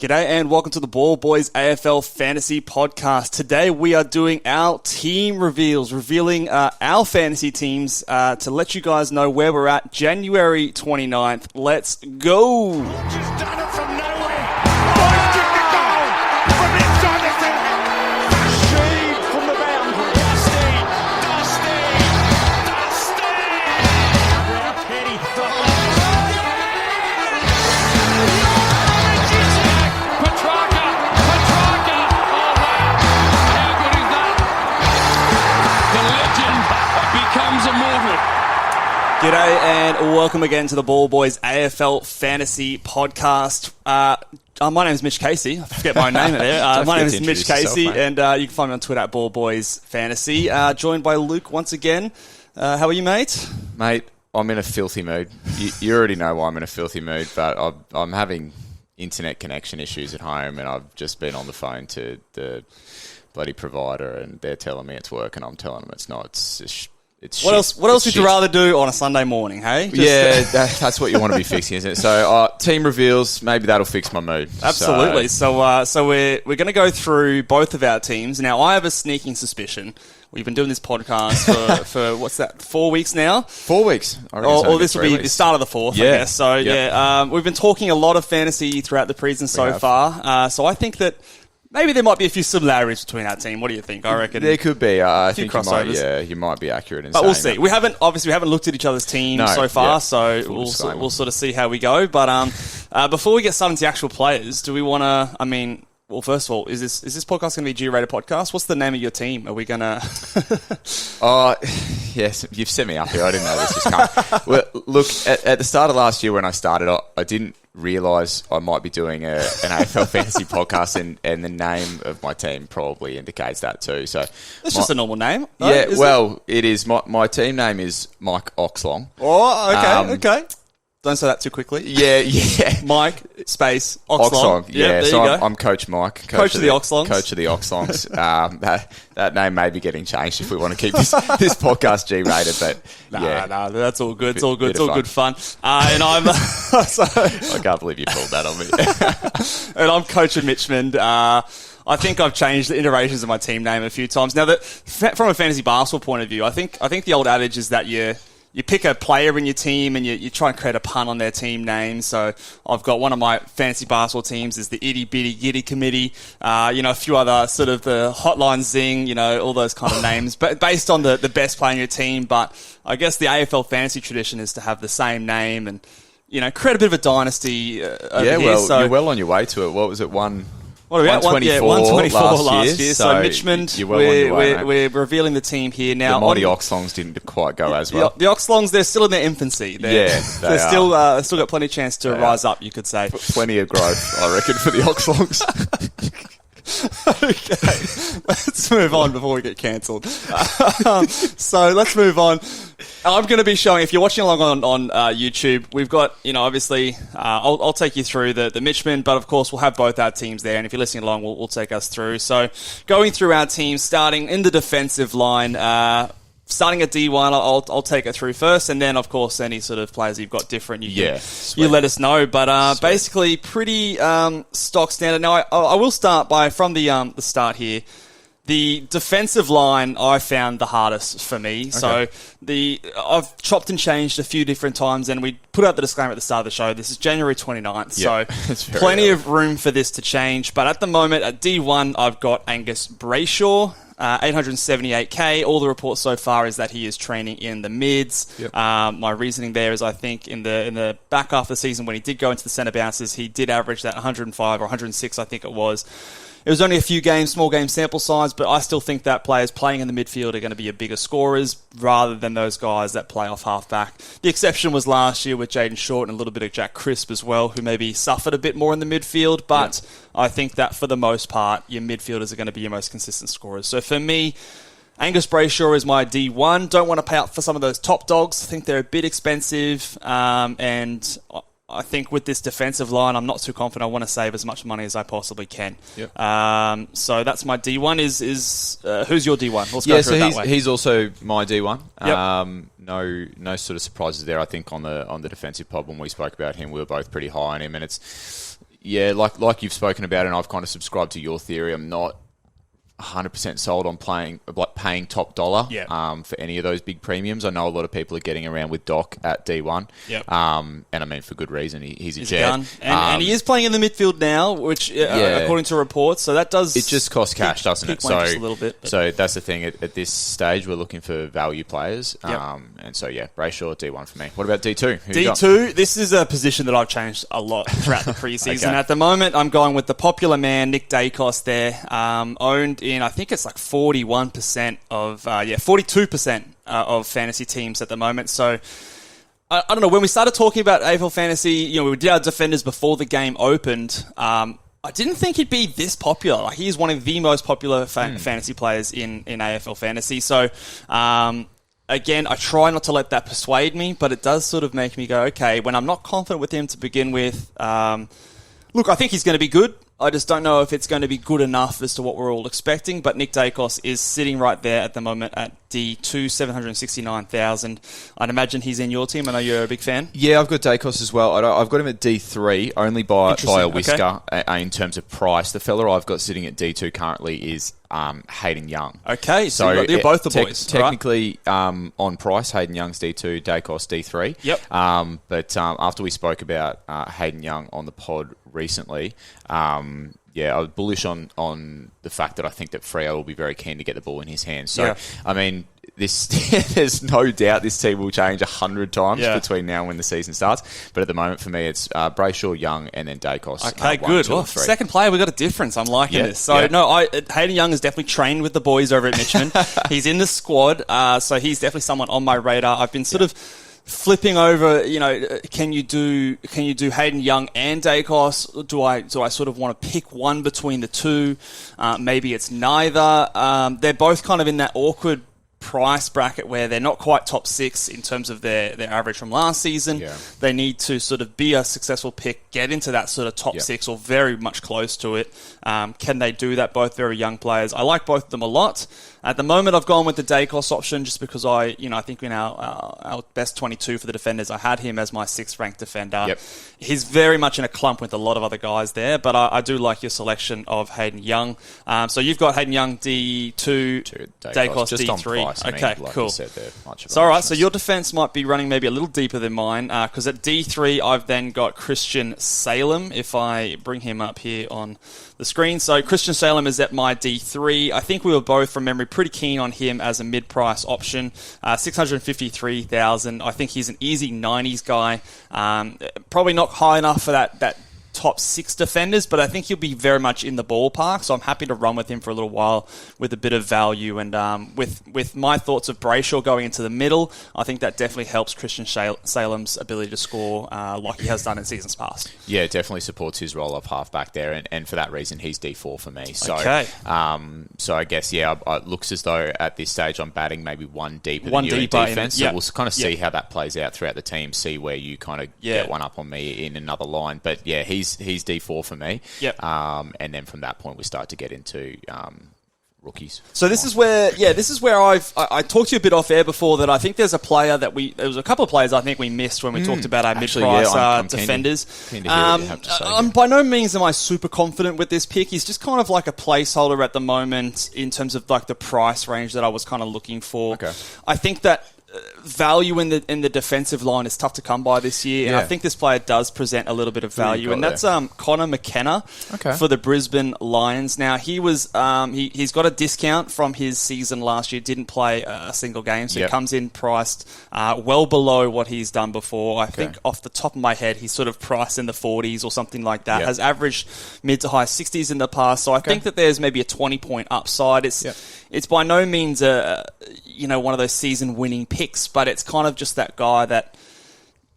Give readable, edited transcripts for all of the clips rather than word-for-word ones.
G'day and welcome to the Ball Boys AFL Fantasy Podcast. Today we are doing our team reveals, revealing our fantasy teams to let you guys know where we're at January 29th. Let's go! Just done it from nowhere. Hoisted the goal from inside the centre. Rashid from the boundary. Dusty. Now Petty. Petrarca. Oh, wow. How good is that? The legend becomes immortal. G'day and welcome again to the Ball Boys AFL Fantasy Podcast. My name is Mitch Casey. I forget my own name there. My name is Mitch Casey, and you can find me on Twitter at Ball Boys Fantasy. Joined by Luke once again. How are you, mate? Mate, I'm in a filthy mood. You already know why I'm in a filthy mood, but I'm having internet connection issues at home, and I've just been on the phone to the bloody provider, and they're telling me it's working. I'm telling them it's not. It's What shit. else It's would you shit. rather do on a Sunday morning, hey? That's what you want to be fixing, isn't it? So team reveals, maybe that'll fix my mood. Absolutely. So we're going to go through both of our teams. Now, I have a sneaking suspicion. We've been doing this podcast for what's that, 4 weeks now? 4 weeks. Or this will be the start of the fourth, I Yeah. guess. So, Yep. we've been talking a lot of fantasy throughout the preseason so have. far. So I think that maybe there might be a few similarities between our team. What do you think? I reckon There could be. I think crossovers. you might be accurate in But saying we'll see. that. We haven't looked at each other's teams No, so far, yeah. so Full we'll disclaimer. sort of see how we go. But before we get started into the actual players, do we want to? Well, first of all, is this podcast going to be a G-rated podcast? What's the name of your team? Are we going to? Oh, yes, you've set me up here. I didn't know this was coming. Well, look, at the start of last year when I started, I didn't realise I might be doing an AFL fantasy podcast, and the name of my team probably indicates that too. So It's just a normal name. No? yeah, Is well, it is. My team name is Mike Oxlong. Oh, okay. Don't say that too quickly. Yeah. Mike space Oxlong. Oxlong, yeah. There So you go. I'm Coach Mike. Coach of the Oxlongs. Coach of the Oxlongs. That name may be getting changed if we want to keep this podcast G-rated, but yeah. Nah, that's all good. It's all good. Bit It's all of good fun. And I'm I can't believe you pulled that on me. and I'm Coach of Mitchmond. I think I've changed the iterations of my team name a few times. Now, that from a fantasy basketball point of view, I think the old adage is that you pick a player in your team and you try and create a pun on their team name. So I've got one of my fantasy basketball teams is the Itty Bitty Giddy Committee. A few other sort of the Hotline Zing, all those kind of names, but based on the best player in your team. But I guess the AFL fantasy tradition is to have the same name and, create a bit of a dynasty over here. Well, So you're well on your way to it. What was it? what are we at? 124 last year. So Mitchmond, you're well on your way, mate. we're revealing the team here now. The Mighty Oxlongs didn't quite go as well. The Oxlongs, they're still in their infancy. They're They still got plenty of chance to rise up, you could say. Plenty of growth, I reckon, for the Oxlongs. Okay, let's move on before we get cancelled. So let's move on. I'm going to be showing, if you're watching along on YouTube, we've got, obviously, I'll take you through the Mitchmond, but of course we'll have both our teams there, and if you're listening along, we'll take us through. So going through our teams, starting in the defensive line, starting at D1, I'll take it through first, and then, of course, any sort of players you've got different, you let us know. But basically, pretty stock standard. Now, I will start from the start here. The defensive line I found the hardest for me. Okay. So I've chopped and changed a few different times, and we put out the disclaimer at the start of the show. This is January 29th, so plenty of room for this to change. But at the moment, at D1, I've got Angus Brayshaw. 878k. All the reports so far is that he is training in the mids. Yep. My reasoning there is I think in the back half of the season when he did go into the centre bounces, he did average that 105 or 106, I think it was. It was only a few games, small game sample size, but I still think that players playing in the midfield are going to be a bigger scorers rather than those guys that play off half-back. The exception was last year with Jaden Short and a little bit of Jack Crisp as well, who maybe suffered a bit more in the midfield, but I think that for the most part, your midfielders are going to be your most consistent scorers. So for me, Angus Brayshaw is my D1. Don't want to pay up for some of those top dogs. I think they're a bit expensive, and I think with this defensive line, I'm not too confident. I want to save as much money as I possibly can. Yep. So that's my D1. Who's your D1? Let's go through it that way. He's also my D1. Yep. No sort of surprises there. I think on the defensive pod when we spoke about him, we were both pretty high on him, and it's Yeah, like you've spoken about, and I've kind of subscribed to your theory. I'm not 100% sold on paying top dollar for any of those big premiums. I know a lot of people are getting around with Doc at D1, and I mean for good reason. He's a jet, and he is playing in the midfield now, which according to reports, so that does it just costs cash, doesn't it? So just a little bit. So that's the thing. At this stage, we're looking for value players, and so Brayshaw D1 for me. What about D2? D2, this is a position that I've changed a lot throughout the preseason. At the moment, I'm going with the popular man Nick Dacos there, owned in, I think it's like 41% of, 42% of fantasy teams at the moment. So, I don't know, when we started talking about AFL Fantasy, we did our defenders before the game opened. I didn't think he'd be this popular. Like, he's one of the most popular fantasy players in AFL Fantasy. So, again, I try not to let that persuade me, but it does sort of make me go, okay, when I'm not confident with him to begin with, look, I think he's going to be good. I just don't know if it's going to be good enough as to what we're all expecting. But Nick Dacos is sitting right there at the moment at D2, 769,000. I'd imagine he's in your team. I know you're a big fan. Yeah, I've got Dacos as well. I've got him at D3, only by a whisker in terms of price. The fella I've got sitting at D2 currently is Hayden Young. Okay, so you're both the boys. Technically, on price, Hayden Young's D2, Dacos D3. Yep. But after we spoke about Hayden Young on the pod recently, I was bullish on the fact that I think that Freo will be very keen to get the ball in his hands. So, I mean, there's no doubt this team will change 100 times between now and when the season starts. But at the moment, for me, it's Brayshaw, Young, and then Dacos. Okay, good. Well, second player, we've got a difference. I'm liking this. So, Hayden Young is definitely trained with the boys over at Mitchman. He's in the squad, so he's definitely someone on my radar. I've been sort of flipping over, can you do Hayden Young and Dacos? Do I sort of want to pick one between the two? Maybe it's neither. They're both kind of in that awkward price bracket where they're not quite top six in terms of their average from last season. Yeah. They need to sort of be a successful pick, get into that sort of top six or very much close to it. Can they do that? Both very young players. I like both of them a lot. At the moment, I've gone with the Dacos option just because I think in our best 22 for the defenders, I had him as my 6th ranked defender. Yep. He's very much in a clump with a lot of other guys there, but I do like your selection of Hayden Young. So you've got Hayden Young D2, Dacos just D3. On price, okay, like cool. You said there, So all right, so your defense might be running maybe a little deeper than mine because at D3, I've then got Christian Salem. If I bring him up here on the screen. So Christian Salem is at my D3. I think we were both, from memory, pretty keen on him as a mid-price option. 653,000. I think he's an easy 90s guy. Probably not high enough for that top 6 defenders, but I think he'll be very much in the ballpark, so I'm happy to run with him for a little while with a bit of value. And with my thoughts of Brayshaw going into the middle, I think that definitely helps Christian Salem's ability to score like he has done in seasons past. Yeah, it definitely supports his role of half-back there, and for that reason, he's D4 for me. So, so I guess, it looks as though at this stage I'm batting maybe one deeper than you in defense, so we'll kind of see how that plays out throughout the team, see where you kind of get one up on me in another line. But yeah, he's D4 for me. Yep. And then from that point, we start to get into rookies. So this is where I talked to you a bit off air before that I think there's a player there was a couple of players I think we missed when we talked about our mid-price defenders. Keen to hear what you have to say. By no means am I super confident with this pick. He's just kind of like a placeholder at the moment in terms of like the price range that I was kind of looking for. Okay. I think that value in the defensive line is tough to come by this year, and I think this player does present a little bit of value, and that's Connor McKenna for the Brisbane Lions. Now he was he's got a discount from his season last year, didn't play a single game, so he comes in priced well below what he's done before. I think off the top of my head he's sort of priced in the 40s or something like that. Has averaged mid to high 60s in the past, so I think that there's maybe a 20-point upside. It's by no means one of those season-winning picks, but it's kind of just that guy that,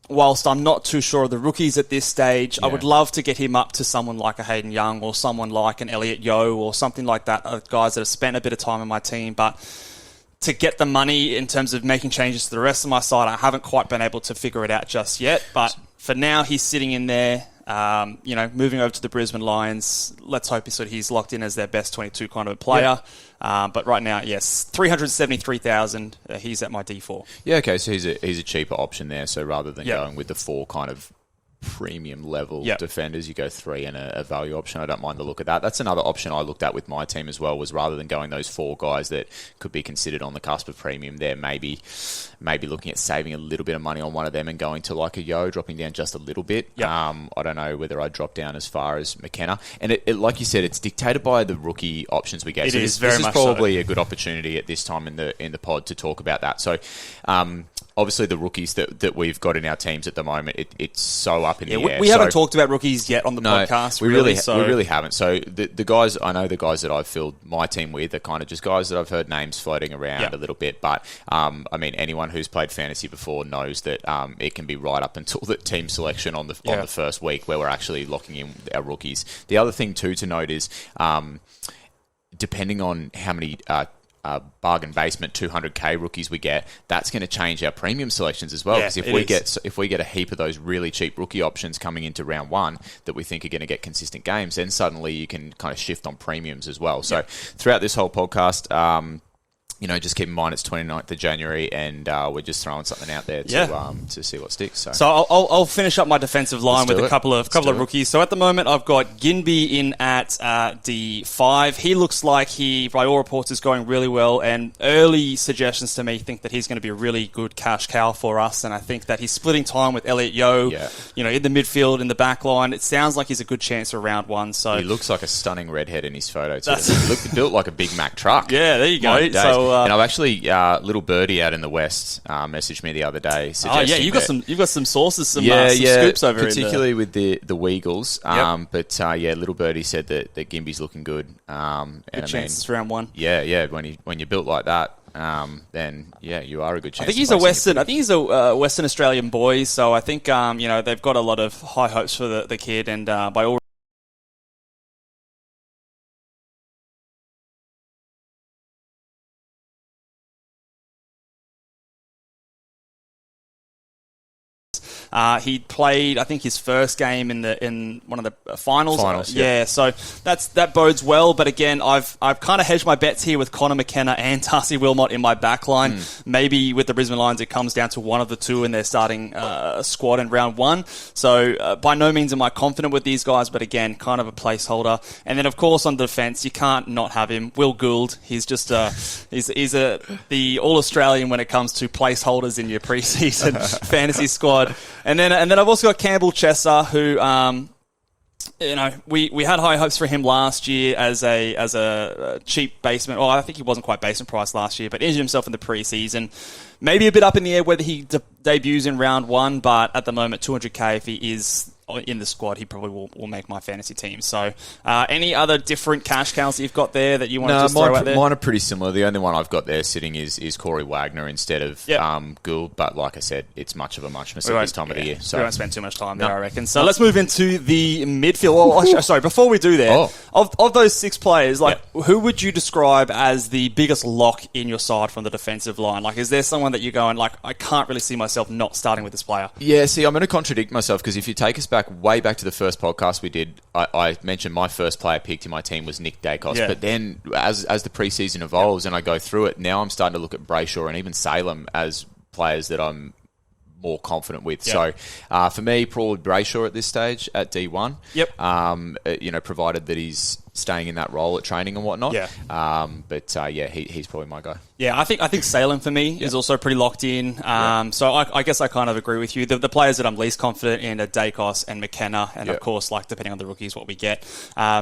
whilst I'm not too sure of the rookies at this stage, I would love to get him up to someone like a Hayden Young or someone like an Elliot Yeo or something like that, guys that have spent a bit of time on my team, but to get the money in terms of making changes to the rest of my side, I haven't quite been able to figure it out just yet, but for now he's sitting in there. Moving over to the Brisbane Lions, let's hope he's locked in as their best 22 kind of a player. But right now, yes, 373,000. He's at my D4. Yeah, okay, so he's a cheaper option there. So rather than going with the 4 kind of premium level Yep. defenders. You go 3 and a value option. I don't mind the look of that. That's another option I looked at with my team as well, was rather than going those 4 guys that could be considered on the cusp of premium there, maybe looking at saving a little bit of money on one of them and going to like a Yo, dropping down just a little bit. Yep. I don't know whether I'd drop down as far as McKenna. And it like you said, it's dictated by the rookie options we get. It is very this is much probably a good opportunity at this time in the pod to talk about that. So, obviously, the rookies that we've got in our teams at the moment, it's so up in the air. We haven't talked about rookies yet on the podcast. We really haven't. So the guys, I know the guys that I've filled my team with are kind of just guys that I've heard names floating around a little bit. But I mean, anyone who's played fantasy before knows that it can be right up until the team selection on the first week where we're actually locking in our rookies. The other thing too to note is depending on how many bargain basement 200k rookies we get, that's going to change our premium selections as well. Because if we get a heap of those really cheap rookie options coming into round 1 that we think are going to get consistent games, then suddenly you can kind of shift on premiums as well. So throughout this whole podcast, just keep in mind it's 29th of January, and we're just throwing something out there to see what sticks. So I'll finish up my defensive line with a couple of rookies. So at the moment, I've got Ginby in at D5. He looks like by all reports, is going really well, and early suggestions to me think that he's going to be a really good cash cow for us. And I think that he's splitting time with Elliot Yeo, in the midfield, in the back line. It sounds like he's a good chance for round 1. So he looks like a stunning redhead in his photo too. He built like a Big Mac truck. Yeah, there you go. So, and I've actually little birdie out in the west messaged me the other day. You've got some sources, some scoops over particularly with the Weagles. But little birdie said that Gimby's looking good. Good chances for round 1. Yeah. When you're built like that, then you are a good chance. I think he's a Western Australian boy, so I think they've got a lot of high hopes for the kid, and by all he played, I think, his first game in one of the finals. So that bodes well. But again, I've kind of hedged my bets here with Connor McKenna and Darcy Wilmot in my back line. Maybe with the Brisbane Lions, it comes down to one of the two, and they're starting a squad in round 1. So by no means am I confident with these guys, but again, kind of a placeholder. And then of course on defence, you can't not have him. Will Gould, he's just the All Australian when it comes to placeholders in your preseason fantasy squad. And then I've also got Campbell Chesser, who we had high hopes for him last year as a cheap basement. Well, I think he wasn't quite basement price last year, but injured himself in the preseason. Maybe a bit up in the air whether he debuts in round 1, but at the moment 200k if he is in the squad, he probably will make my fantasy team. So, any other different cash cows that you've got there that you want to just throw out there? Mine are pretty similar. The only one I've got there sitting is Corey Wagner instead of Gould. But like I said, it's much of a muchness at this time of the year. So we won't spend too much time there, I reckon. So let's move into the midfield. Sorry, before we do that, of those 6 players, who would you describe as the biggest lock in your side from the defensive line? Like, is there someone that you're going, I can't really see myself not starting with this player? Yeah, see, I'm going to contradict myself because if you take us way back to the first podcast we did, I mentioned my first player picked in my team was Nick Dacos. But then as the preseason evolves and I go through it, now I'm starting to look at Brayshaw and even Salem as players that I'm more confident with. So for me, probably Brayshaw at this stage at D1. Provided that he's staying in that role at training and whatnot. He's probably my guy. Yeah, I think Salem for me is also pretty locked in. So I guess I kind of agree with you. The players that I'm least confident in are Dacos and McKenna, and of course, depending on the rookies, what we get.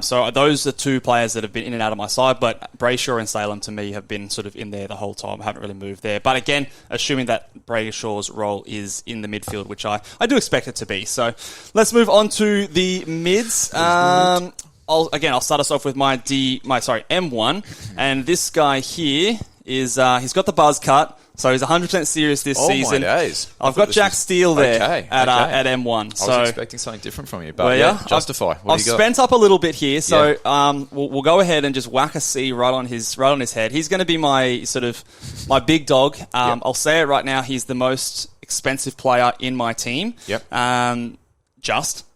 So those are 2 players that have been in and out of my side, but Brayshaw and Salem to me have been sort of in there the whole time. I haven't really moved there. But again, assuming that Brayshaw's role is in the midfield, which I do expect it to be. So let's move on to the mids. I'll start us off with my M1, and this guy here is he's got the buzz cut, so he's 100% serious this season. My days. I've got Jack Steele there at M1. I was expecting something different from you, but justify. I've spent up a little bit here, so we'll go ahead and just whack a C right on his head. He's going to be my big dog. I'll say it right now. He's the most expensive player in my team.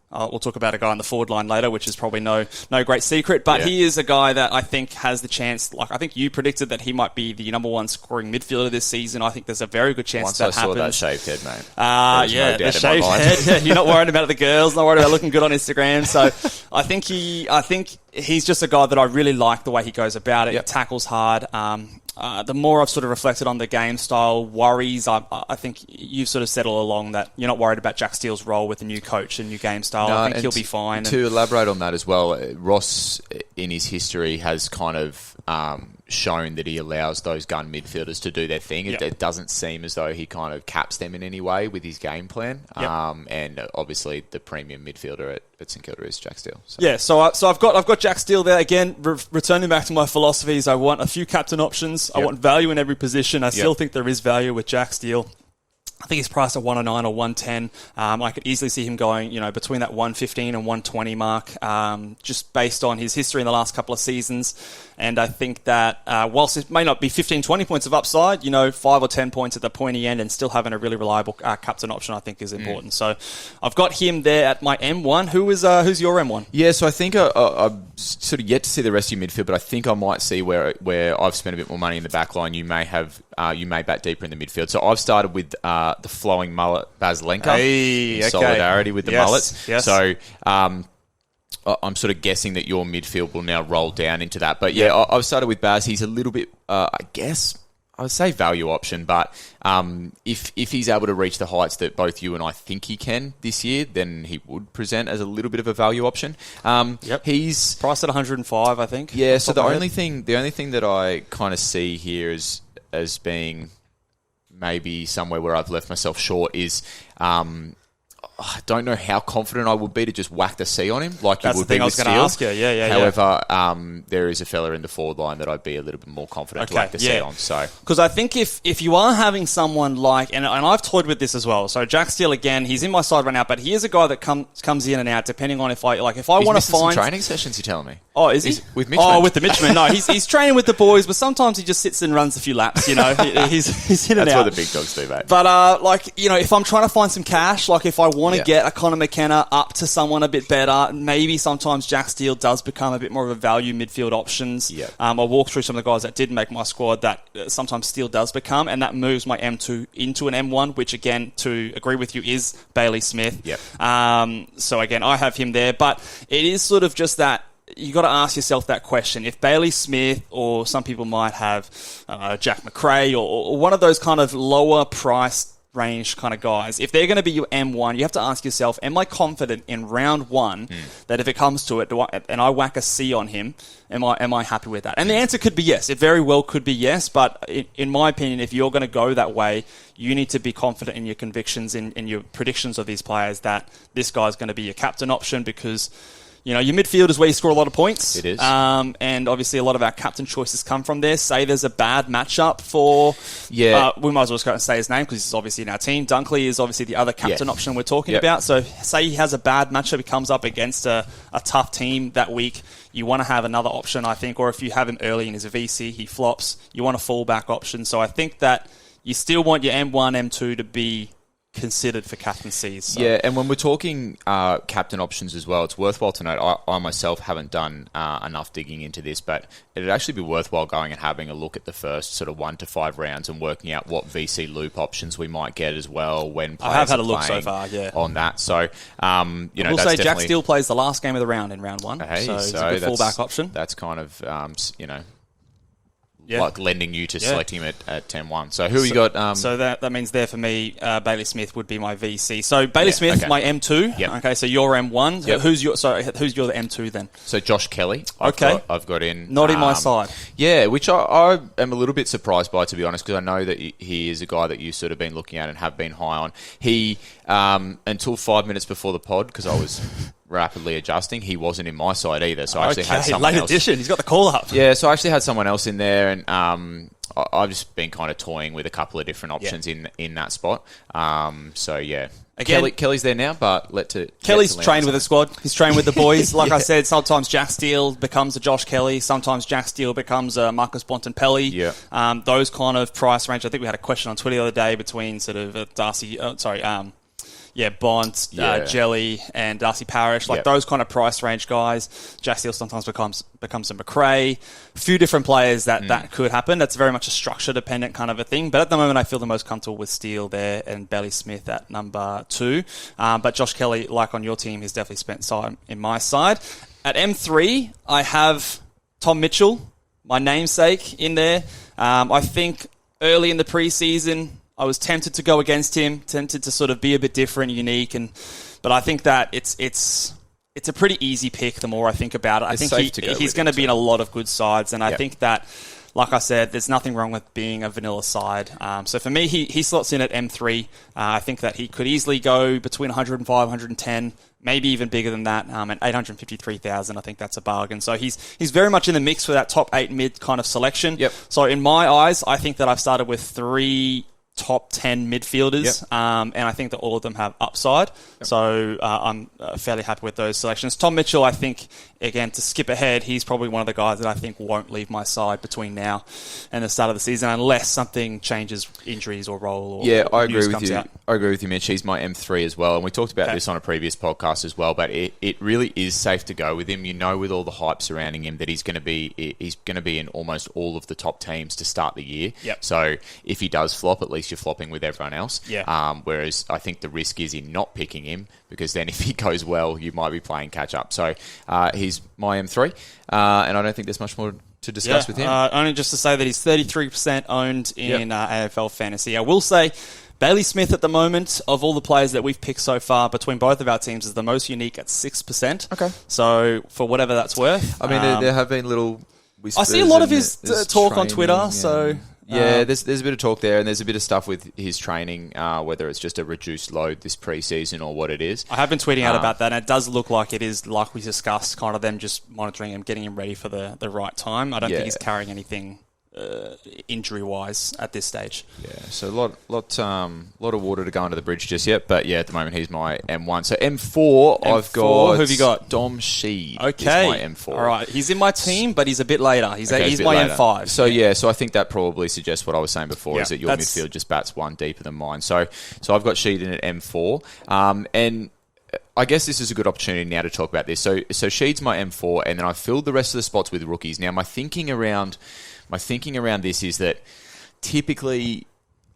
We'll talk about a guy on the forward line later, which is probably no great secret. But he is a guy that I think has the chance. Like I think you predicted that he might be the number one scoring midfielder this season. I think there's a very good chance Once that happens. Once I saw that shaved head, mate. The shaved head. Yeah, you're not worried about the girls, not worried about looking good on Instagram. So I think he's just a guy that I really like the way he goes about it. He tackles hard. The more I've sort of reflected on the game style worries, I think you've sort of said all along that you're not worried about Jack Steele's role with the new coach and new game style. I think he'll be fine. To elaborate on that as well, Ross in his history has kind of shown that he allows those gun midfielders to do their thing. It doesn't seem as though he kind of caps them in any way with his game plan. And obviously the premium midfielder at St Kilda is Jack Steele. So I've got Jack Steele there again. Returning back to my philosophies, I want a few captain options. I want value in every position. I still think there is value with Jack Steele. I think he's priced at 109 or 110. I could easily see him going, between that 115 and 120 mark, just based on his history in the last couple of seasons. And I think that whilst it may not be 15, 20 points of upside, 5 or 10 points at the pointy end and still having a really reliable captain option, I think is important. So I've got him there at my M1. Who's your M1? Yeah, so I think I'm sort of yet to see the rest of your midfield, but I think I might see where I've spent a bit more money in the back line. You may bat deeper in the midfield. So I've started with the flowing mullet Baslenka in solidarity with the mullets. Yes. So I'm sort of guessing that your midfield will now roll down into that. But I've started with Baz. He's a little bit, I guess, I would say value option. But if he's able to reach the heights that both you and I think he can this year, then he would present as a little bit of a value option. He's priced at 105, I think. Yeah. So the only thing that I kind of see here as being maybe somewhere where I've left myself short is I don't know how confident I would be to just whack the C on him like you would be with Steele. That's the thing I was going to ask you. However, there is a fella in the forward line that I'd be a little bit more confident to whack the C on. Because I think if you are having someone like, and I've toyed with this as well. So Jack Steele again, he's in my side right now, but he is a guy that comes in and out depending on if I want to find some training sessions. You're telling me? Oh, is he? With Mitchman? With the Mitchman. No, he's training with the boys, but sometimes he just sits and runs a few laps. He's in and out. That's what the big dogs do, mate. But if I'm trying to find some cash, like if I want to get a Connor McKenna up to someone a bit better, maybe sometimes Jack Steele does become a bit more of a value midfield options. I'll walk through some of the guys that did make my squad that sometimes Steele does become, and that moves my M2 into an M1, which again, to agree with you, is Bailey Smith. So again, I have him there, but it is sort of just that you got to ask yourself that question. If Bailey Smith, or some people might have Jack McRae, or one of those kind of lower priced range kind of guys, if they're going to be your M1, you have to ask yourself, am I confident in round one that if it comes to it, and I whack a C on him, am I happy with that? And the answer could be yes. It very well could be yes, but in my opinion, if you're going to go that way, you need to be confident in your convictions, in your predictions of these players, that this guy's going to be your captain option, because your midfield is where you score a lot of points. It is. And obviously a lot of our captain choices come from there. Say there's a bad matchup for... we might as well just go and say his name because he's obviously in our team. Dunkley is obviously the other captain option we're talking about. So say he has a bad matchup, he comes up against a tough team that week, you want to have another option, I think. Or if you have him early in his VC, he flops, you want a fallback option. So I think that you still want your M1, M2 to be considered for captaincies. So. Yeah, and when we're talking captain options as well, it's worthwhile to note, I myself haven't done enough digging into this, but it'd actually be worthwhile going and having a look at the first sort of 1 to 5 rounds and working out what VC loop options we might get as well when players I have had a look so far, on that. So, we'll say Jack Steele plays the last game of the round in round 1, so it's a good fallback option. That's kind of, like lending you to selecting him at 10-1. So who you got? So that means there for me, Bailey Smith would be my VC. So Bailey Smith, my M2. Yep. Okay, so your M1. Yep. Who's your M2 then? So Josh Kelly. I've got in. Not in my side. Yeah, which I am a little bit surprised by, to be honest, because I know that he is a guy that you've sort of been looking at and have been high on. He, until 5 minutes before the pod, because I was rapidly adjusting, he wasn't in my side either. So I actually had someone else. Late addition. He's got the call up. Yeah, so I actually had someone else in there, and I've just been kind of toying with a couple of different options in that spot. So yeah. Again, Kelly's there now, but Kelly's trained with the squad. He's trained with the boys. Like I said, sometimes Jack Steele becomes a Josh Kelly. Sometimes Jack Steele becomes a Marcus Bontempelli. Yeah. Those kind of price range. I think we had a question on Twitter the other day between sort of Yeah, Bont, Jelly, and Darcy Parish, like those kind of price range guys. Jack Steele sometimes becomes a McRae. A few different players that could happen. That's very much a structure dependent kind of a thing. But at the moment, I feel the most comfortable with Steele there and Bailey Smith at number 2. But Josh Kelly, like on your team, has definitely spent time in my side. At M3, I have Tom Mitchell, my namesake, in there. I think early in the preseason, I was tempted to go against him, tempted to sort of be a bit different, unique, but I think that it's a pretty easy pick the more I think about it. I think he's going to be in a lot of good sides, and I think that, like I said, there's nothing wrong with being a vanilla side. So for me, he slots in at M3. I think that he could easily go between 105, 110, maybe even bigger than that, at 853,000. I think that's a bargain. So he's very much in the mix for that top 8 mid kind of selection. Yep. So in my eyes, I think that I've started with 3 top 10 midfielders, and I think that all of them have upside. So I'm fairly happy with those selections. Tom Mitchell, I think, again, to skip ahead, he's probably one of the guys that I think won't leave my side between now and the start of the season unless something changes, injuries or role. I agree with you. I agree with you, Mitch. He's my M3 as well, and we talked about this on a previous podcast as well. But it really is safe to go with him. You know, with all the hype surrounding him, that he's going to be in almost all of the top teams to start the year. So if he does flop, at least you're flopping with everyone else. Whereas I think the risk is in not picking him, because then if he goes well, you might be playing catch up. So he's my M3, and I don't think there's much more to discuss with him. Only just to say that he's 33% owned in AFL Fantasy. I will say Bailey Smith at the moment, of all the players that we've picked so far between both of our teams, is the most unique at 6%. Okay. So for whatever that's worth. I mean, there have been little whispers. I see a lot of his talk on Twitter, so... Yeah, there's a bit of talk there, and there's a bit of stuff with his training, whether it's just a reduced load this preseason or what it is. I have been tweeting out about that, and it does look like it is, like we discussed, kind of them just monitoring him, getting him ready for the right time. I don't think he's carrying anything injury-wise at this stage. Yeah, so a lot of water to go under the bridge just yet, but at the moment he's my M1. So M4, I've got... Who have you got? Dom Sheed. Okay. Is my M4. All right, he's in my team, but he's a bit later. He's my M5. So so I think that probably suggests what I was saying before, is that your midfield just bats one deeper than mine. So I've got Sheed in at M4, and I guess this is a good opportunity now to talk about this. So Sheed's my M4, and then I've filled the rest of the spots with rookies. Now, my thinking around this is that typically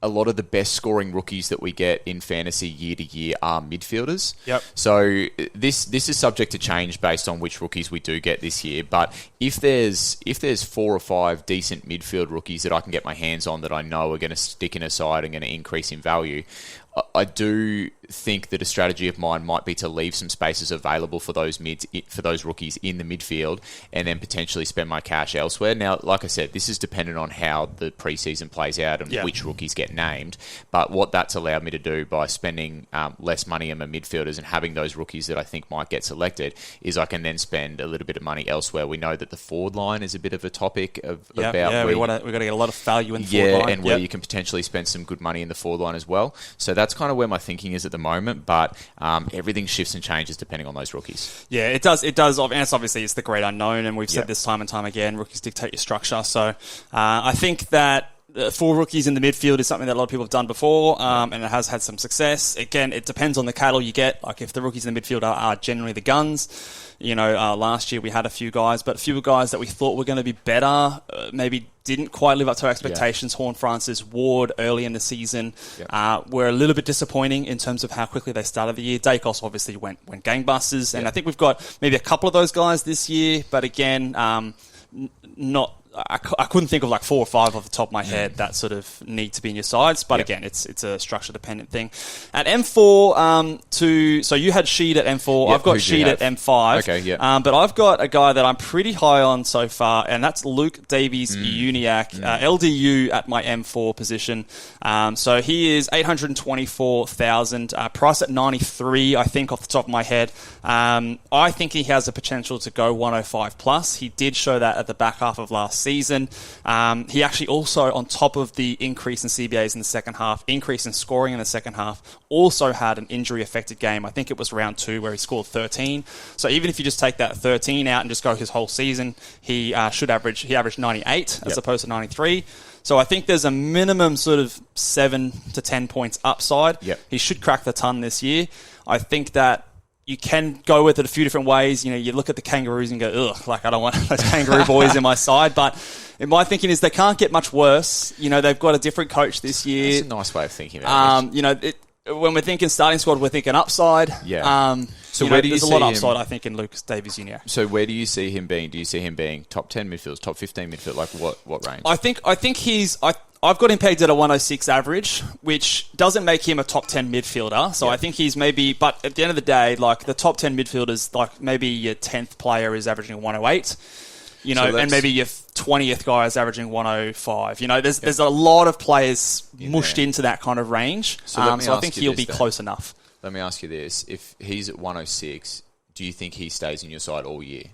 a lot of the best scoring rookies that we get in fantasy year to year are midfielders. Yep. So this is subject to change based on which rookies we do get this year. But if there's 4 or 5 decent midfield rookies that I can get my hands on that I know are going to stick in a side and going to increase in value, I do think that a strategy of mine might be to leave some spaces available for those rookies in the midfield, and then potentially spend my cash elsewhere. Now, like I said, this is dependent on how the preseason plays out and which rookies get named. But what that's allowed me to do by spending less money on my midfielders and having those rookies that I think might get selected is I can then spend a little bit of money elsewhere. We know that the forward line is a bit of a topic about we've got to get a lot of value in the forward line. And where you can potentially spend some good money in the forward line as well. So that's kind of where my thinking is at the moment, but everything shifts and changes depending on those rookies. Yeah, it does, and it's the great unknown, and we've said this time and time again, rookies dictate your structure. So I think that 4 rookies in the midfield is something that a lot of people have done before, and it has had some success. Again, it depends on the cattle you get. Like if the rookies in the midfield are generally the guns. Last year we had a few guys, but fewer guys that we thought were going to be better, maybe didn't quite live up to our expectations. Horn Francis, Ward early in the season were a little bit disappointing in terms of how quickly they started the year. Dacos obviously went gangbusters, and I think we've got maybe a couple of those guys this year, but again, not... I couldn't think of like 4 or 5 off the top of my head that sort of need to be in your sides. But again, it's a structure dependent thing. At M4, so you had Sheed at M4. I've got Sheed at M5. Okay, but I've got a guy that I'm pretty high on so far, and that's Luke Davies-Uniacke, LDU at my M4 position. So he is 824,000, price at 93, I think, off the top of my head. I think he has the potential to go 105 plus. He did show that at the back half of last season. season. He actually also, on top of the increase in CBAs in the second half, increase in scoring in the second half, also had an injury-affected game. I think it was round 2 where he scored 13. So even if you just take that 13 out and just go his whole season, he averaged 98 as opposed to 93. So I think there's a minimum sort of 7 to 10 points upside. Yep. He should crack the ton this year. I think that you can go with it a few different ways. You know, you look at the Kangaroos and go, ugh, like I don't want those Kangaroo boys in my side. But my thinking is they can't get much worse. You know, they've got a different coach this year. That's a nice way of thinking about it. You know, when we're thinking starting squad, we're thinking upside. Yeah. So where do you see there's a lot of upside, I think, in Lucas Davies Jr. So where do you see him being? Do you see him being top 10 midfielders, top 15 midfield? Like what range? I think he's... I've got him pegged at a 106 average, which doesn't make him a top 10 midfielder. So I think he's maybe... But at the end of the day, like the top 10 midfielders, like maybe your 10th player is averaging 108. You know, and maybe your 20th guy is averaging 105. You know, there's a lot of players mushed into that kind of range. So I think he'll be close enough. Let me ask you this. If he's at 106, do you think he stays in your side all year?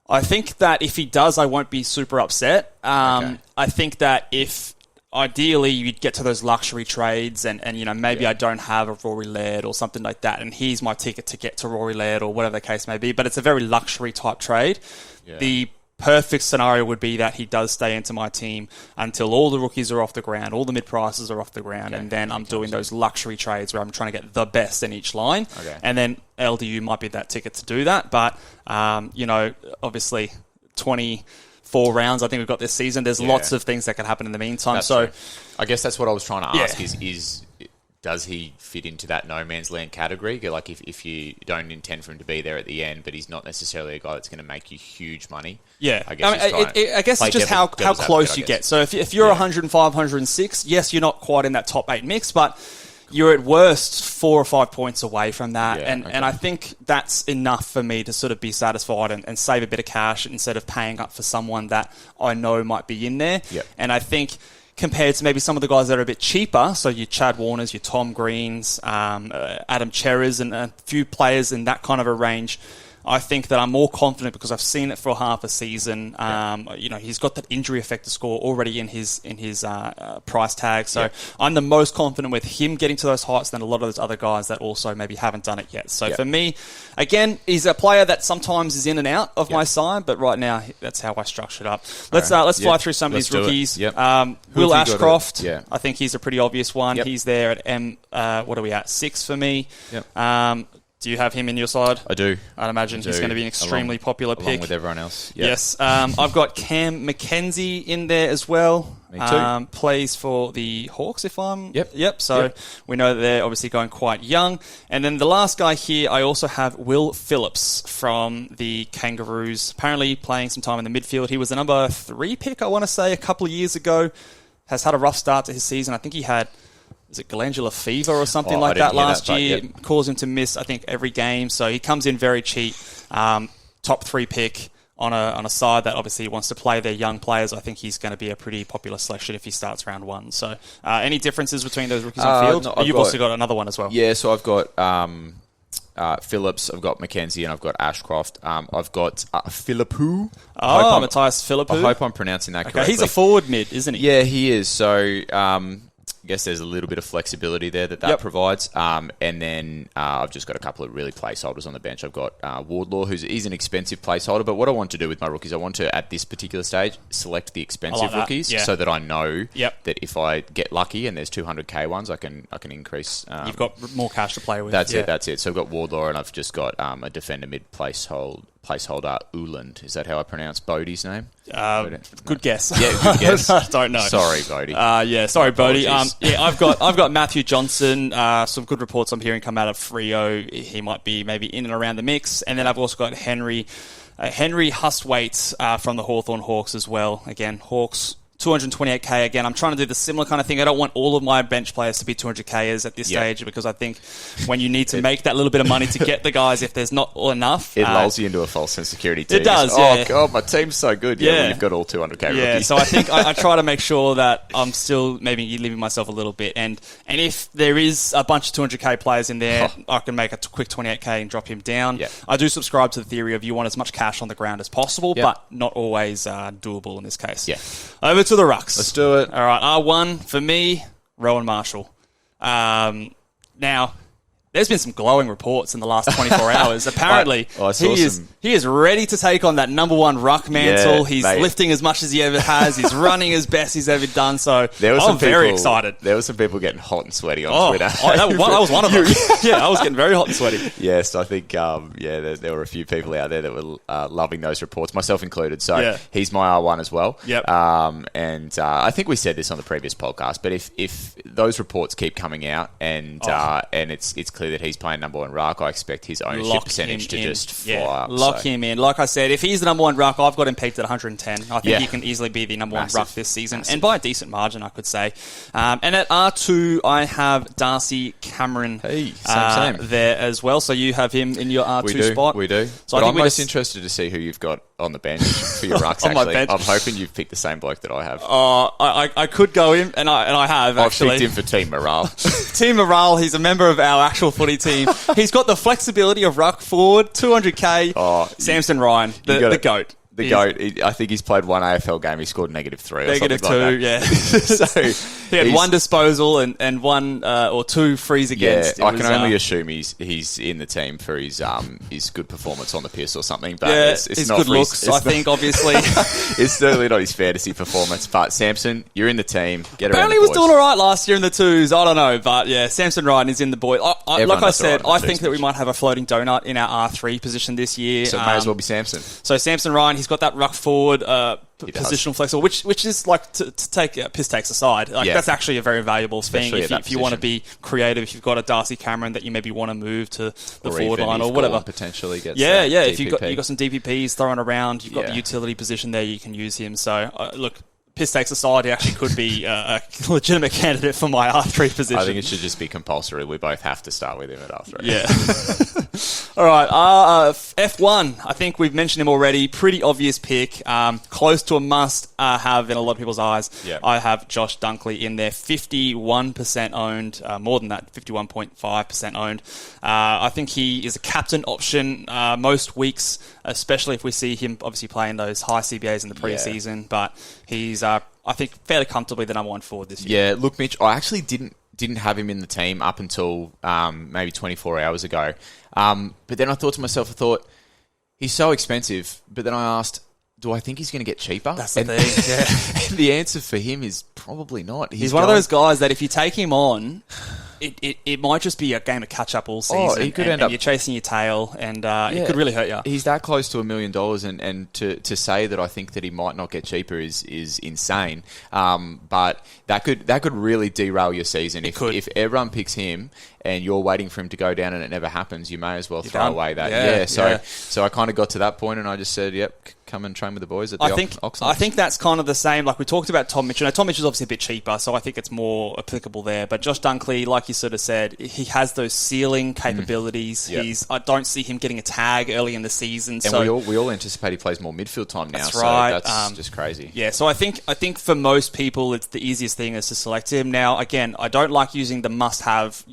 I think that if he does, I won't be super upset. I think that if ideally you'd get to those luxury trades and you know, maybe I don't have a Rory Laird or something like that, and he's my ticket to get to Rory Laird or whatever the case may be, but it's a very luxury type trade. Yeah. The perfect scenario would be that he does stay into my team until all the rookies are off the ground, all the mid-prices are off the ground, and then I'm doing those luxury trades where I'm trying to get the best in each line. Okay. And then LDU might be that ticket to do that. But, you know, obviously 24 rounds I think we've got this season. There's lots of things that can happen in the meantime. That's true. I guess that's what I was trying to ask is does he fit into that no man's land category? Like if you don't intend for him to be there at the end, but he's not necessarily a guy that's going to make you huge money. Yeah, I guess it's just how close you get. So if you're 105, 106, yes, you're not quite in that top 8 mix, but you're at worst 4 or 5 points away from that. And I think that's enough for me to sort of be satisfied and save a bit of cash instead of paying up for someone that I know might be in there. Yep. And I think compared to maybe some of the guys that are a bit cheaper, so your Chad Warners, your Tom Greens, Adam Cherrers, and a few players in that kind of a range, I think that I'm more confident because I've seen it for half a season. You know, he's got that injury affected score already in his price tag. So I'm the most confident with him getting to those heights than a lot of those other guys that also maybe haven't done it yet. So for me, again, he's a player that sometimes is in and out of my side, but right now that's how I structured up. Let's fly through some of these rookies. Will Ashcroft, I think he's a pretty obvious one. He's there at what are we at? 6 for me. Do you have him in your side? I do. I'd imagine he's going to be an extremely popular pick. Along with everyone else. Yes. I've got Cam McKenzie in there as well. Me too. Plays for the Hawks, if I'm... Yep. So we know that they're obviously going quite young. And then the last guy here, I also have Will Phillips from the Kangaroos. Apparently playing some time in the midfield. He was the number 3 pick, I want to say, a couple of years ago. Has had a rough start to his season. I think he had... Is it glandular fever or something like that last year? Caused him to miss, I think, every game. So he comes in very cheap. Top 3 pick on a side that obviously wants to play their young players. I think he's going to be a pretty popular selection if he starts round 1. So any differences between those rookies on field? No, You've also got another one as well. Yeah, so I've got Phillips, I've got McKenzie, and I've got Ashcroft. I've got Philippou. Matthias Philippou. I hope I'm pronouncing that correctly. He's a forward mid, isn't he? Yeah, he is. So... I guess there's a little bit of flexibility there that provides. And then I've just got a couple of really placeholders on the bench. I've got Wardlaw, he's an expensive placeholder. But what I want to do with my rookies, I want to, at this particular stage, select the expensive rookies so that I know that if I get lucky and there's 200k ones, I can increase. You've got more cash to play with. That's it. So I've got Wardlaw and I've just got a defender mid placeholder, Uland. Is that how I pronounce Bodie's name? Good guess. Yeah, good guess. I don't know. Sorry, Bodie. Sorry, Bodie. I've got Matthew Johnson. Some good reports I'm hearing come out of Freo. He might be maybe in and around the mix. And then I've also got Henry Hustwaite from the Hawthorn Hawks as well. Again, Hawks 228k again. I'm trying to do the similar kind of thing. I don't want all of my bench players to be 200kers at this stage, because I think when you need to make that little bit of money to get the guys, if there's not enough, it lulls you into a false sense of security too. It does. Oh God, my team's so good. Yeah, well, you've got all 200k rookies. So I think I try to make sure that I'm still maybe leaving myself a little bit, and if there is a bunch of 200k players in there, I can make a quick 28k and drop him down. Yeah. I do subscribe to the theory of you want as much cash on the ground as possible, but not always doable in this case. Yeah. Over to the rucks. Let's do it. All right, R1 for me, Rowan Marshall. Now, there's been some glowing reports in the last 24 hours. Apparently, he is ready to take on that number one ruck mantle. He's lifting as much as he ever has. He's running as best he's ever done. So I'm very excited. There were some people getting hot and sweaty on Twitter. That was one of them. Yeah, I was getting very hot and sweaty. Yes, I think there were a few people out there that were loving those reports, myself included. So he's my R1 as well. Yep. And I think we said this on the previous podcast, but if those reports keep coming out and it's clear that he's playing number one ruck, I expect his ownership percentage to just fly up. Lock him in. Like I said, if he's the number one ruck, I've got him peaked at 110. I think he can easily be the number one ruck this season, and by a decent margin, I could say. And at R2, I have Darcy Cameron same. there as well. So you have him in your R2 spot. We do. So I'm most interested to see who you've got on the bench for your rucks, on actually. my bench. I'm hoping you've picked the same bloke that I have. I could go him, and I have, actually. I've picked him for team morale. Team morale, he's a member of our actual footy team. He's got the flexibility of ruck forward, 200k. Samson Ryan, the GOAT. The GOAT. I think he's played one AFL game. He scored -3 or something -2, like that. So he had one disposal and one or two frees against. Yeah, I can only assume he's in the team for his good performance on the piss or something. But it's not good looks, I think, obviously. It's certainly not his fantasy performance. But Samson, you're in the team. Apparently he was doing all right last year in the twos. I don't know. But yeah, Samson Ryan is in the boy. Like I said, I think that we might have a floating donut in our R3 position this year. So it may as well be Samson. So Samson Ryan, he's got that ruck forward positional flexible, which is like to take piss takes aside. That's actually a very valuable thing if you want to be creative. If you've got a Darcy Cameron that you maybe want to move to the forward line or whatever, potentially gets if you've got some DPPs thrown around, you've got the utility position there, you can use him. So look. Piss takes aside, he actually could be a legitimate candidate for my R3 position. I think it should just be compulsory. We both have to start with him at R3. Yeah. All right. F1, I think we've mentioned him already. Pretty obvious pick. Close to a must have in a lot of people's eyes. Yep. I have Josh Dunkley in there. 51% owned. More than that, 51.5% owned. I think he is a captain option most weeks, especially if we see him obviously playing those high CBAs in the preseason. But he's, I think, fairly comfortably the number one forward this year. Yeah, look, Mitch, I actually didn't have him in the team up until maybe 24 hours ago. But then I thought to myself, he's so expensive. But then I asked, do I think he's going to get cheaper? That's the thing, yeah. And the answer for him is probably not. He's one of those guys that if you take him on, it might just be a game of catch-up all season. He could end up... you're chasing your tail, and it could really hurt you. He's that close to $1 million, and to say that I think that he might not get cheaper is insane. But that could really derail your season. If everyone picks him and you're waiting for him to go down and it never happens, you may as well throw away that. So I kind of got to that point and I just said, yep, come and train with the boys at the Oxlade. I think that's kind of the same. Like we talked about Tom Mitchell. Now, Tom Mitchell's obviously a bit cheaper, so I think it's more applicable there. But Josh Dunkley, like you sort of said, he has those ceiling capabilities. Yep. I don't see him getting a tag early in the season. And so we all anticipate he plays more midfield time now. That's right. So that's just crazy. Yeah, so I think for most people, it's the easiest thing is to select him. Now, again, I don't like using the must-have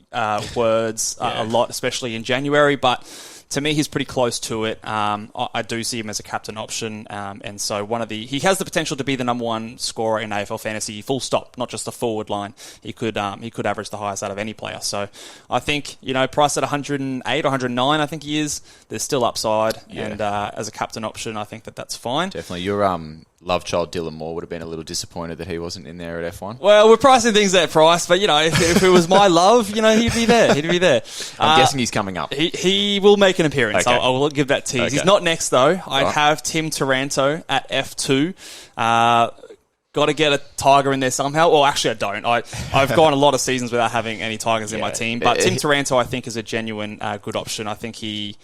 words a lot, especially in January, but to me, he's pretty close to it. I do see him as a captain option, and so he has the potential to be the number one scorer in AFL Fantasy, full stop, not just a forward line. He could average the highest out of any player. So I think, priced at 108 or 109, I think he is. There's still upside, and as a captain option, I think that's fine. Definitely. Your love child Dylan Moore would have been a little disappointed that he wasn't in there at F1. Well, we're pricing things at price, but if it was my love, he'd be there. He'd be there. I'm guessing he's coming up. He will make an appearance. Okay. I will give that tease. Okay. He's not next though. I have Tim Taranto at F2. Got to get a Tiger in there somehow. Well, actually, I don't. I've gone a lot of seasons without having any Tigers in my team. But Tim Taranto, I think, is a genuine good option. I think he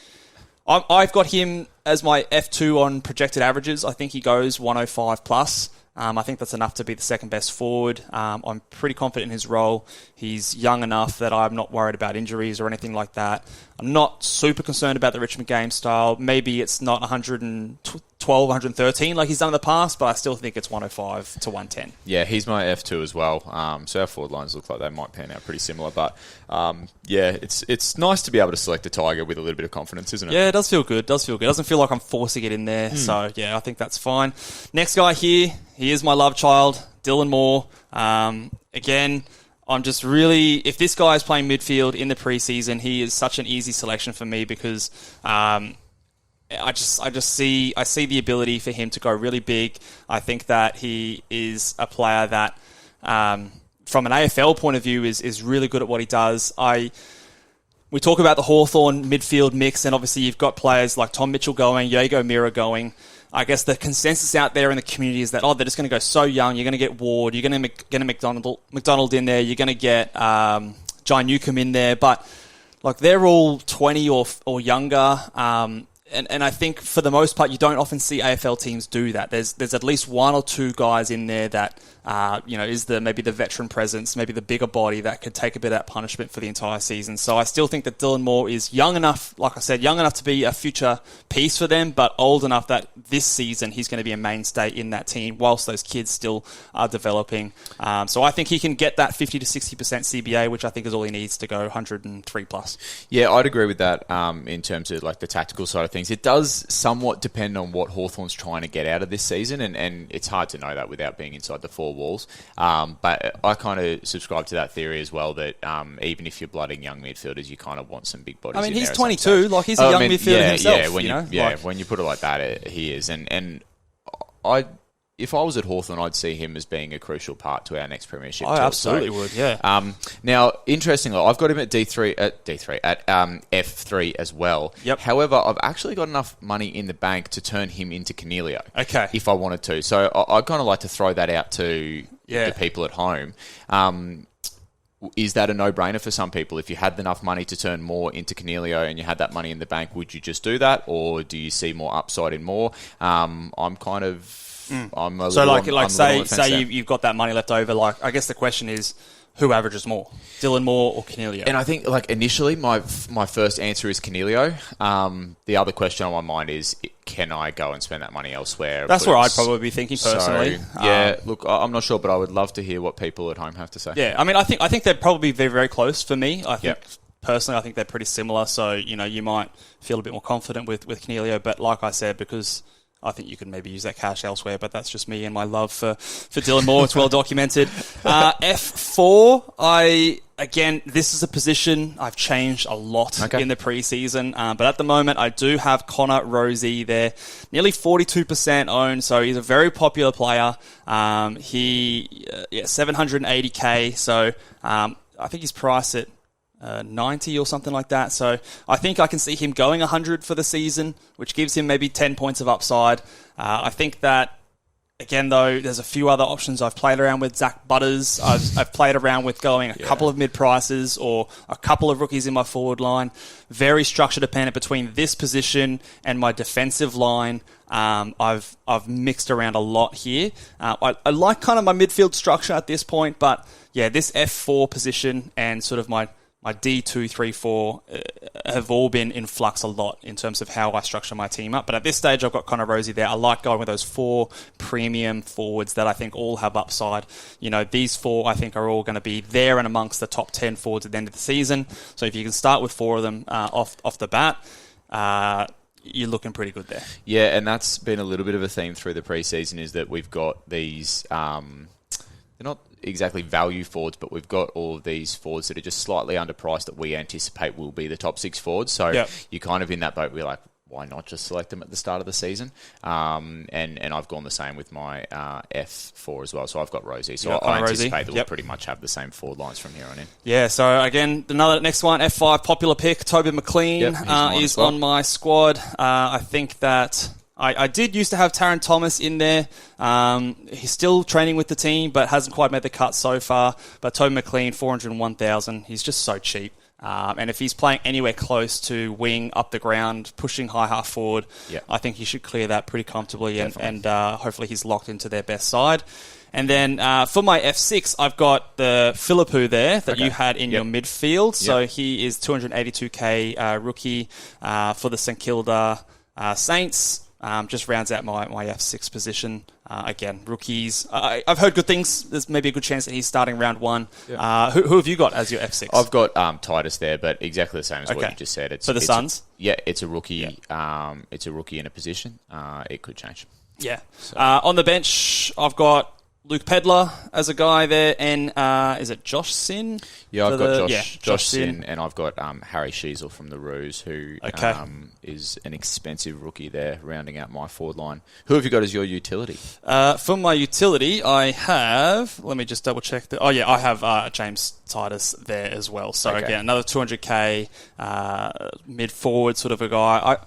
I've got him as my F2 on projected averages. I think he goes 105 plus. I think that's enough to be the second best forward. I'm pretty confident in his role. He's young enough that I'm not worried about injuries or anything like that. I'm not super concerned about the Richmond game style. Maybe it's not 112, 113 like he's done in the past, but I still think it's 105 to 110. Yeah, he's my F2 as well. So our forward lines look like they might pan out pretty similar. But yeah, it's nice to be able to select a Tiger with a little bit of confidence, isn't it? Yeah, it does feel good. It doesn't feel like I'm forcing it in there. So yeah, I think that's fine. Next guy here, he is my love child, Dylan Moore. Again, I'm just really, if this guy is playing midfield in the preseason, he is such an easy selection for me because I see the ability for him to go really big. I think that he is a player that, from an AFL point of view, is really good at what he does. We talk about the Hawthorn midfield mix, and obviously you've got players like Tom Mitchell going, Jago Mira going. I guess the consensus out there in the community is that, they're just going to go so young. You're going to get Ward. You're going to get a McDonald in there. You're going to get Jai Newcomb in there. But like they're all 20 or younger. And I think for the most part, you don't often see AFL teams do that. There's at least one or two guys in there that is maybe the veteran presence, maybe the bigger body that could take a bit of that punishment for the entire season. So I still think that Dylan Moore is young enough, like I said, young enough to be a future piece for them, but old enough that this season he's going to be a mainstay in that team whilst those kids still are developing. So I think he can get that 50 to 60% CBA, which I think is all he needs to go 103 plus. Yeah, I'd agree with that in terms of like the tactical side of things. It does somewhat depend on what Hawthorn's trying to get out of this season, and it's hard to know that without being inside the four walls. But I kind of subscribe to that theory as well, that even if you're blooding young midfielders, you kind of want some big bodies. I mean, in he's there 22, like he's a young midfielder himself. When you put it like that, he is. And if I was at Hawthorn, I'd see him as being a crucial part to our next premiership. I absolutely would, yeah. Now, interestingly, I've got him at F3 as well. Yep. However, I've actually got enough money in the bank to turn him into Cornelio. Okay. If I wanted to. So I kind of like to throw that out to the people at home. Is that a no-brainer for some people? If you had enough money to turn Moore into Cornelio and you had that money in the bank, would you just do that? Or do you see more upside in Moore? I'm kind of... Say you've got that money left over. Like, I guess the question is, who averages more, Dylan Moore or Cornelio? And I think, like, initially, my first answer is Cornelio. The other question on my mind is, can I go and spend that money elsewhere? That's where I'd probably be thinking personally. So, look, I'm not sure, but I would love to hear what people at home have to say. Yeah, I mean, I think they'd probably be very, very close for me. I think personally, I think they're pretty similar. So, you might feel a bit more confident with Cornelio, but like I said, because I think you could maybe use that cash elsewhere, but that's just me and my love for Dylan Moore. It's well documented. F4, again, this is a position I've changed a lot in the preseason, but at the moment I do have Connor Rozee there, nearly 42% owned, so he's a very popular player. 780k, so I think he's priced at 90 or something like that. So I think I can see him going 100 for the season, which gives him maybe 10 points of upside. I think that, again, though, there's a few other options. I've played around with Zach Butters. I've played around with going a couple of mid-prices or a couple of rookies in my forward line. Very structure dependent between this position and my defensive line. I've mixed around a lot here. I like kind of my midfield structure at this point, but yeah, this F4 position and sort of my D2, 3, 4 have all been in flux a lot in terms of how I structure my team up. But at this stage, I've got Connor Rozee there. I like going with those 4 premium forwards that I think all have upside. These 4, I think, are all going to be there and amongst the top 10 forwards at the end of the season. So if you can start with 4 of them off the bat, you're looking pretty good there. Yeah, and that's been a little bit of a theme through the preseason, is that we've got these... they're not exactly value forwards, but we've got all of these forwards that are just slightly underpriced that we anticipate will be the top 6 forwards. So you're kind of in that boat. We're like, why not just select them at the start of the season? And I've gone the same with my F4 as well. So I've got Rozee. So I anticipate that we'll pretty much have the same forward lines from here on in. Yeah, so again, next one, F5, popular pick, Toby McLean is on my squad. I think that... I did used to have Taron Thomas in there. He's still training with the team, but hasn't quite made the cut so far. But Toby McLean, 401,000. He's just so cheap. And if he's playing anywhere close to wing, up the ground, pushing high half forward, I think he should clear that pretty comfortably, and hopefully he's locked into their best side. And then for my F6, I've got the Philippou there that you had in your midfield. So he is 282k rookie for the St Kilda Saints. Just rounds out my F6 position. Again, rookies. I've heard good things. There's maybe a good chance that he's starting round one. Who have you got as your F6? I've got Titus there, but exactly the same as what you just said. For the Suns? Yeah, it's a rookie. It's a rookie in a position. It could change. Yeah. So. On the bench, I've got Luke Pedler as a guy there, and is it Josh Sin? Yeah, I've got Josh Sin, and I've got Harry Sheasel from the Roos, who is an expensive rookie there, rounding out my forward line. Who have you got as your utility? For my utility, I have... Let me just double check. I have James Titus there as well. So again, another 200k mid-forward sort of a guy.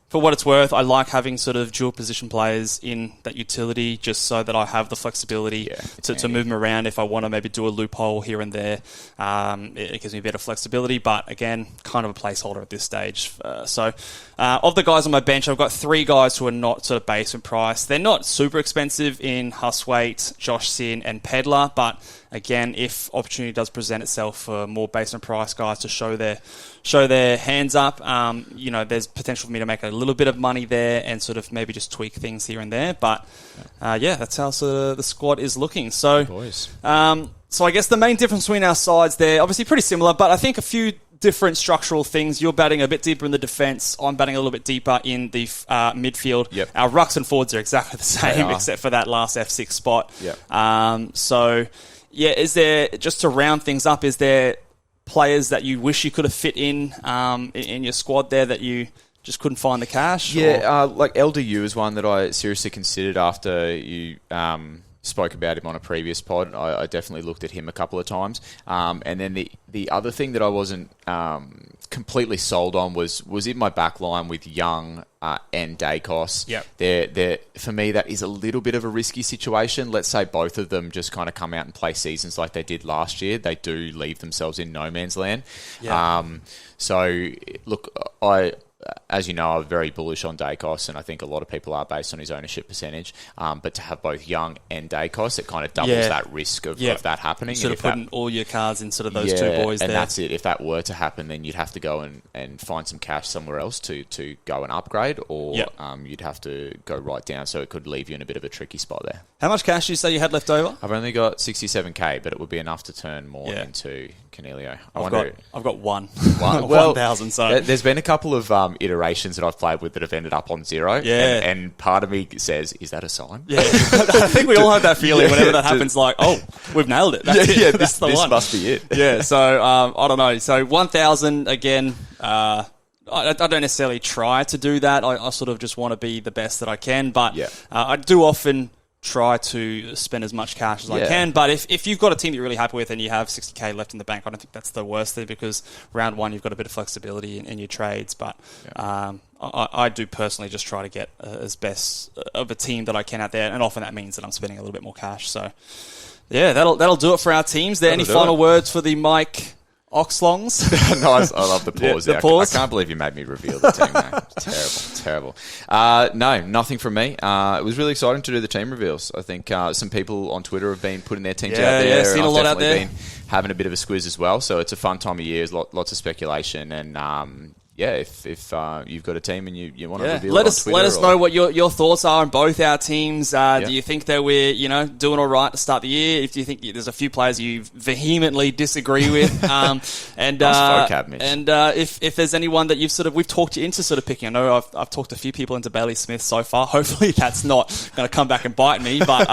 For what it's worth, I like having sort of dual position players in that utility just so that I have the flexibility to move them around if I want to maybe do a loophole here and there. It gives me a bit of flexibility, but again, kind of a placeholder at this stage. Of the guys on my bench, I've got 3 guys who are not sort of basement price. They're not super expensive in Huswaite, Josh Sin, and Pedler, but again, if opportunity does present itself for more basement price guys to show their hands up, there's potential for me to make a little bit of money there and sort of maybe just tweak things here and there. But that's how sort of the squad is looking. So, so I guess the main difference between our sides there, obviously pretty similar, but I think a few different structural things. You're batting a bit deeper in the defence. I'm batting a little bit deeper in the midfield. Our rucks and forwards are exactly the same, except for that last F6 spot. Is there, just to round things up, is there players that you wish you could have fit in your squad there that you just couldn't find the cash? Like LDU is one that I seriously considered after you spoke about him on a previous pod. I definitely looked at him a couple of times. And then the other thing that I wasn't completely sold on was in my back line with Young and Dacos. They're, for me, that is a little bit of a risky situation. Let's say both of them just kind of come out and play seasons like they did last year. They do leave themselves in no man's land. So, look, as you know, I'm very bullish on Dacos, and I think a lot of people are based on his ownership percentage. But to have both Young and Dacos, it kind of doubles that risk of that happening. Sort of putting all your cards in sort of those two boys there. And that's it. If that were to happen, then you'd have to go and find some cash somewhere else to go and upgrade, or you'd have to go right down. So it could leave you in a bit of a tricky spot there. How much cash do you say you had left over? I've only got 67k, but it would be enough to turn more into Cornelio. I've got one. Well, 1,000. So there's been a couple of iterations that I've played with that have ended up on 0. And part of me says, is that a sign? I think we all have that feeling whenever that happens, like, oh, we've nailed it. That's it. That's the one. This must be it. So I don't know. So 1,000 again. I don't necessarily try to do that. I sort of just want to be the best that I can, but I do often try to spend as much cash as I can. But if you've got a team that you're really happy with and you have 60k left in the bank, I don't think that's the worst thing, because round one you've got a bit of flexibility in your trades. But I do personally just try to get as best of a team that I can out there, and often that means that I'm spending a little bit more cash. So that'll do it for our teams. There any final words for the Mike Oxlongs? Nice. I love the pause. The pause. I can't believe you made me reveal the team, mate. Terrible. No, nothing from me. It was really exciting to do the team reveals. I think some people on Twitter have been putting their teams out there. Yeah, seen a lot out there. Been having a bit of a squiz as well. So it's a fun time of year. There's lots of speculation, and if you've got a team and you want to reveal let it us on Twitter, let us know what your thoughts are on both our teams. Do you think that we're doing all right to start the year? If you think there's a few players you vehemently disagree with, and if there's anyone that we've talked you into sort of picking. I know I've talked a few people into Bailey Smith so far. Hopefully that's not going to come back and bite me. But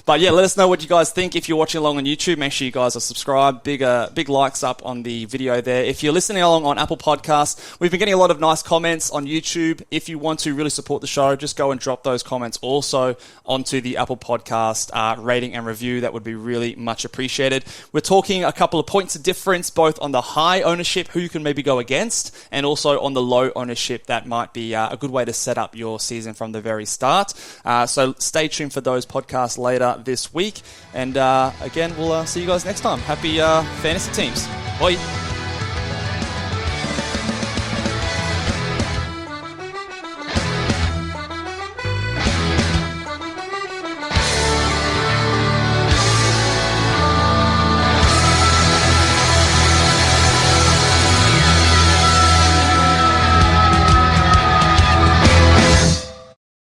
let us know what you guys think. If you're watching along on YouTube, make sure you guys are subscribed. Big likes up on the video there. If you're listening along on Apple Podcasts, we've been getting a lot of nice comments on YouTube. If you want to really support the show, just go and drop those comments also onto the Apple Podcast rating and review. That would be really much appreciated. We're talking a couple of points of difference, both on the high ownership, who you can maybe go against, and also on the low ownership. That might be a good way to set up your season from the very start. So stay tuned for those podcasts later this week. And again, we'll see you guys next time. Happy fantasy teams. Bye.